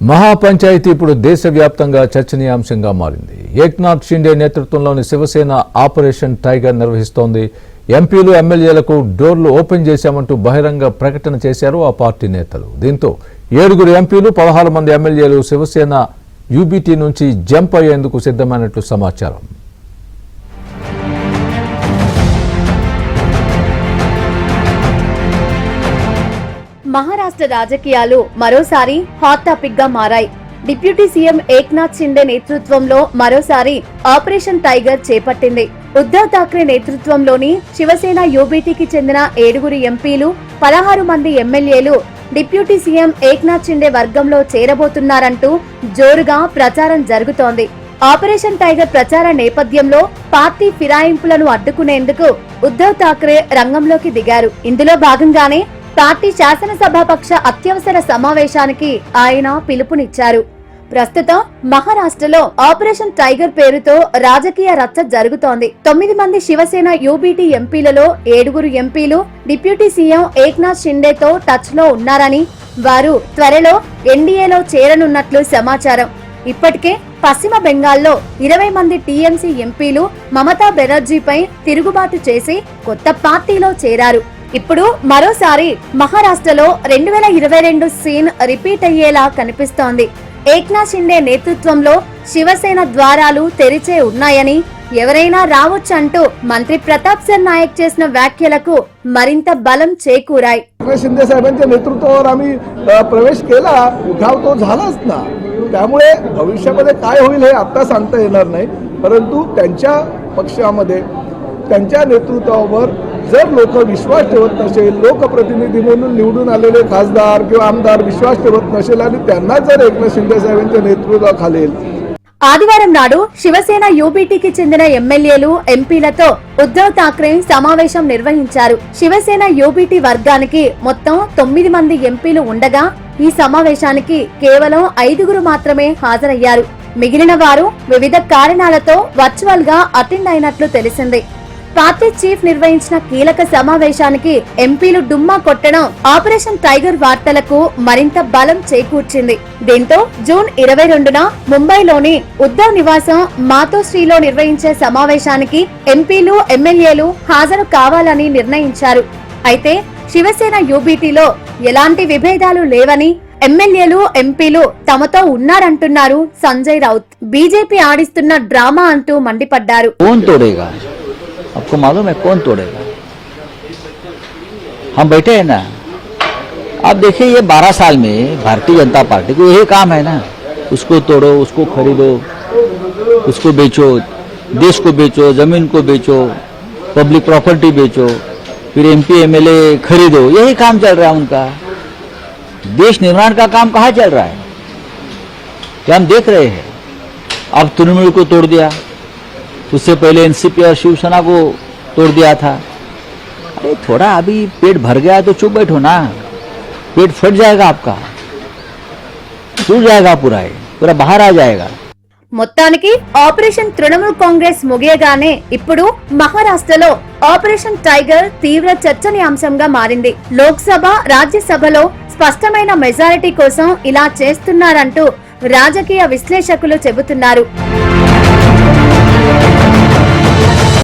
మహాపంచాయతీ ఇప్పుడు దేశవ్యాప్తంగా చర్చనీయాంశంగా మారింది. ఏక్నాథ్ షిండే నేతృత్వంలోని శివసేన ఆపరేషన్ టైగర్ నిర్వహిస్తోంది. ఎంపీలు ఎమ్మెల్యేలకు డోర్లు ఓపెన్ చేశామంటూ బహిరంగ ప్రకటన చేశారు ఆ పార్టీ నేతలు. దీంతో 7 ఎంపీలు 16 మంది ఎమ్మెల్యేలు శివసేన యూబీటీ నుంచి జంప్ అయ్యేందుకు సిద్ధమైనట్లు సమాచారం. మహారాష్ట్ర రాజకీయాలు మరోసారి హాట్ టాపిక్ గా మారాయి. డిప్యూటీ సీఎం ఏక్నాథ్ షిండే నేతృత్వంలో మరోసారి ఆపరేషన్ టైగర్ చేపట్టింది. ఉద్ధవ్ ఠాక్రే నేతృత్వంలోని శివసేన యూబీటీకి చెందిన 7 ఎంపీలు 16 మంది ఎమ్మెల్యేలు డిప్యూటీ సీఎం ఏక్నాథ్ షిండే వర్గంలో చేరబోతున్నారంటూ జోరుగా ప్రచారం జరుగుతోంది. ఆపరేషన్ టైగర్ ప్రచార నేపథ్యంలో పార్టీ ఫిరాయింపులను అడ్డుకునేందుకు ఉద్ధవ్ ఠాక్రే రంగంలోకి దిగారు. ఇందులో భాగంగానే పార్టీ శాసనసభాపక్ష అత్యవసర సమావేశానికి ఆయన పిలుపునిచ్చారు. ప్రస్తుతం మహారాష్ట్రలో ఆపరేషన్ టైగర్ పేరుతో రాజకీయ రచ్చ జరుగుతోంది. 9 మంది శివసేన యూబీటీ ఎంపీలలో 7 ఎంపీలు డిప్యూటీ సీఎం ఏక్నాథ్ షిండేతో టచ్ లో ఉన్నారని, వారు త్వరలో ఎన్డీఏలో చేరనున్నట్లు సమాచారం. ఇప్పటికే పశ్చిమ బెంగాల్లో 20 మంది టీఎంసీ ఎంపీలు మమతా బెనర్జీపై తిరుగుబాటు చేసి కొత్త పార్టీలో చేరారు. ఇప్పుడు మరోసారి మహారాష్ట్రలో 2022 సీన్ రిపీట్ అయ్యేలా కనిపిస్తోంది. ఏక్నాథ్ షిండే నేతృత్వంలో శివసేన ద్వారాలు తెరిచే ఉన్నాయని, ఎవరైనా రావచ్చంటూ మంత్రి ప్రతాప్ सरनाईक చేసిన వ్యాఖ్యలకు మరింత బలం చేకూరాయి. शिंदे साहेबांच्या नेतृत्वावर आम्ही प्रवेश केला, उठाव तो झालाच ना. त्यामुळे भविष्यामध्ये काय होईल हे आता सांगता येणार नाही, परंतु त्यांच्या पक्षामध्ये त्यांच्या नेतृत्वावर जर लोक विश्वास ठेवत नसेल, लोकप्रतिनिधी म्हणून निवडून आलेले खासदार किंवा आमदार विश्वास ठेवत नसेल आणि त्यांना जर एकनाथ शिंदे साहेबांच्या नेतृत्वाखाली ఆదివారం నాడు శివసేన యూబీటీకి చెందిన ఎమ్మెల్యేలు ఎంపీలతో ఉద్ధవ్ ఠాక్రే సమావేశం నిర్వహించారు. శివసేన యూబీటీ వర్గానికి మొత్తం 9 మంది ఎంపీలు ఉండగా ఈ సమావేశానికి కేవలం 5 మాత్రమే హాజరయ్యారు. మిగిలిన వారు వివిధ కారణాలతో వర్చువల్ గా అటెండ్ అయినట్లు తెలిసింది. పార్టీ చీఫ్ నిర్వహించిన కీలక సమావేశానికి ఎంపీలు డుమ్మా కొట్టడం ఆపరేషన్ టైగర్ వార్తలకు మరింత బలం చేకూర్చింది. దీంతో జూన్ 22న ముంబైలోని ఉద్ధవ్ నివాసం మాతోశ్రీలో నిర్వహించే సమావేశానికి ఎంపీలు ఎమ్మెల్యేలు హాజరు కావాలని నిర్ణయించారు. అయితే శివసేన యూబీటీలో ఎలాంటి విభేదాలు లేవని, ఎమ్మెల్యేలు ఎంపీలు తమతో ఉన్నారంటున్నారు సంజయ్ రౌత్. బీజేపీ ఆడిస్తున్న డ్రామా అంటూ మండిపడ్డారు. आपको मालूम है कौन तोड़ेगा? हम बैठे हैं ना. आप देखिए ये 12 साल में भारतीय जनता पार्टी को यही काम है ना, उसको तोड़ो, उसको खरीदो, उसको बेचो, देश को बेचो, जमीन को बेचो, पब्लिक प्रॉपर्टी बेचो, फिर एमपी एमएलए खरीदो. यही काम चल रहा है उनका. देश निर्माण का काम कहाँ चल रहा है? क्या हम देख रहे हैं? अब तृणमूल को तोड़ दिया, उससे पहले एनसीपी और शिवसेना को तोड़ दिया था. अरे थोड़ा अभी पेट भर गया तो चुप बैठो ना. पेट फट जाएगा आपका, टूट जाएगा, पूरा बाहर आ जाएगा. మొత్తానికి ఆపరేషన్ తృణమూల్ కాంగ్రెస్ ముగియగానే ఇప్పుడు మహారాష్ట్రలో ఆపరేషన్ టైగర్ తీవ్ర చర్చనీయాంశంగా మారింది. లోక్సభ, రాజ్యసభలో స్పష్టమైన మెజారిటీ కోసం ఇలా చేస్తున్నారంటూ రాజకీయ విశ్లేషకులు చెబుతున్నారు.